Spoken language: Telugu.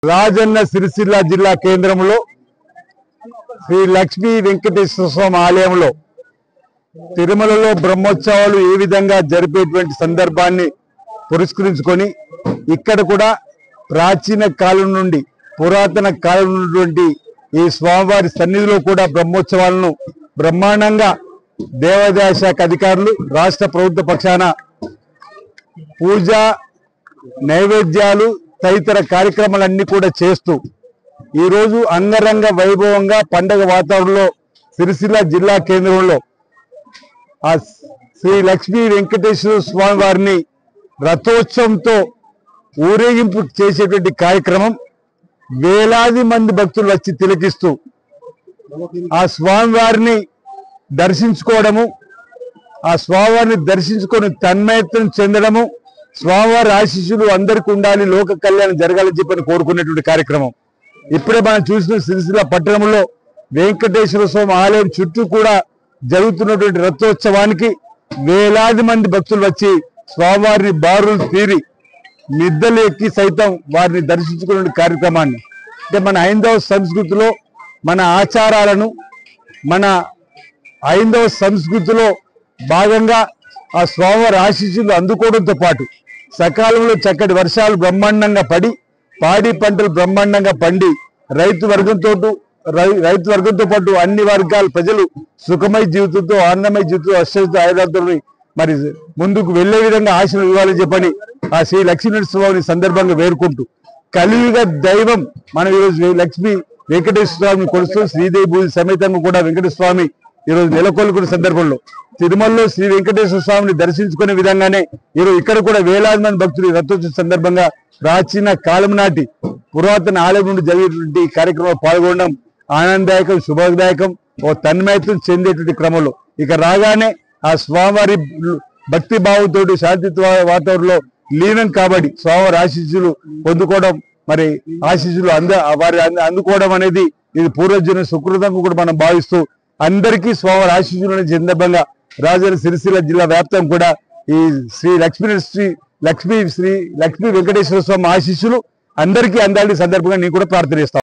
రాజన్న సిరిసిల్ల జిల్లా కేంద్రంలో శ్రీ లక్ష్మీ వెంకటేశ్వర స్వామి ఆలయంలో తిరుమలలో బ్రహ్మోత్సవాలు ఏ విధంగా జరిపేటువంటి సందర్భాన్ని పురస్కరించుకొని ఇక్కడ కూడా ప్రాచీన కాలం నుండి పురాతన కాలం ఉన్నటువంటి ఈ స్వామివారి సన్నిధిలో కూడా బ్రహ్మోత్సవాలను బ్రహ్మాండంగా దేవాదాయ శాఖ అధికారులు రాష్ట్ర ప్రభుత్వ పక్షాన పూజ నైవేద్యాలు తదితర కార్యక్రమాలన్నీ కూడా చేస్తూ ఈరోజు అంగరంగ వైభవంగా పండగ వాతావరణంలో సిరిసిల్ల జిల్లా కేంద్రంలో ఆ శ్రీ లక్ష్మీ వెంకటేశ్వర స్వామి వారిని రథోత్సవంతో ఊరేగింపు చేసేటువంటి కార్యక్రమం వేలాది మంది భక్తులు వచ్చి తిలకిస్తూ ఆ స్వామివారిని దర్శించుకోవడము, ఆ స్వామివారిని దర్శించుకొని తన్మయత్వం చెందడము, స్వామివారి ఆశీస్సులు అందరికీ ఉండాలి, లోక కళ్యాణం జరగాలని చెప్పని కోరుకునేటువంటి కార్యక్రమం. ఇప్పుడే మనం చూసిన సిరిసిల్ల పట్టణంలో వెంకటేశ్వర స్వామి ఆలయం చుట్టూ కూడా జరుగుతున్నటువంటి రథోత్సవానికి వేలాది మంది భక్తులు వచ్చి స్వామివారిని బారులు తీరి నిద్దలు ఎక్కి సైతం వారిని దర్శించుకునే కార్యక్రమాన్ని, అంటే మన హైందవ సంస్కృతిలో మన ఆచారాలను, మన హైందవ సంస్కృతిలో భాగంగా ఆ స్వామివారి ఆశీస్సులు అందుకోవడంతో పాటు సకాలంలో చక్కటి వర్షాలు బ్రహ్మాండంగా పడి పాడి పంటలు బ్రహ్మాండంగా పండి రైతు వర్గంతో పాటు అన్ని వర్గాల ప్రజలు సుఖమయ జీవితంతో, ఆనందమయ జీవితంతో, అశ్వత ఆయుధాలతో మరి ముందుకు వెళ్లే విధంగా ఆశలు ఇవ్వాలని చెప్పని ఆ శ్రీ లక్ష్మీనరసింహస్వామిని సందర్భంగా వేరుకుంటూ కలియుగ దైవం మనం ఈరోజు లక్ష్మీ వెంకటేశ్వర స్వామిని కొలుస్తూ శ్రీదేవి భూమి సమేతంగా కూడా వెంకటేశ్వర స్వామి ఈరోజు నెలకొల్పుకున్న సందర్భంలో తిరుమలలో శ్రీ వెంకటేశ్వర స్వామిని దర్శించుకునే విధంగానే ఈరోజు ఇక్కడ కూడా వేలాది మంది భక్తులు రథోత్సవ సందర్భంగా ప్రాచీన కాలం నాటి పురాతన ఆలయం నుండి జరిగేటువంటి కార్యక్రమంలో పాల్గొనడం ఆనందదాయకం, శుభదాయకం, ఓ తన్మయత్వం చెందేటువంటి క్రమంలో ఇక రాగానే ఆ స్వామివారి భక్తి భావంతో శాంతి వాతావరణంలో లీనం కాబడి స్వామివారి ఆశీస్సులు పొందుకోవడం, మరి ఆశీస్సులు వారి అందుకోవడం అనేది ఇది పూర్వజన్మ సుకృతంగా కూడా మనం భావిస్తూ అందరికీ స్వామివారి ఆశీస్సులు సందర్భంగా రాజన్న సిరిసిల్ల జిల్లా వ్యాప్తం కూడా ఈ శ్రీ లక్ష్మీ వెంకటేశ్వర స్వామి ఆశీస్సులు అందరికీ అందాలని సందర్భంగా నేను కూడా ప్రార్థన చేస్తాను.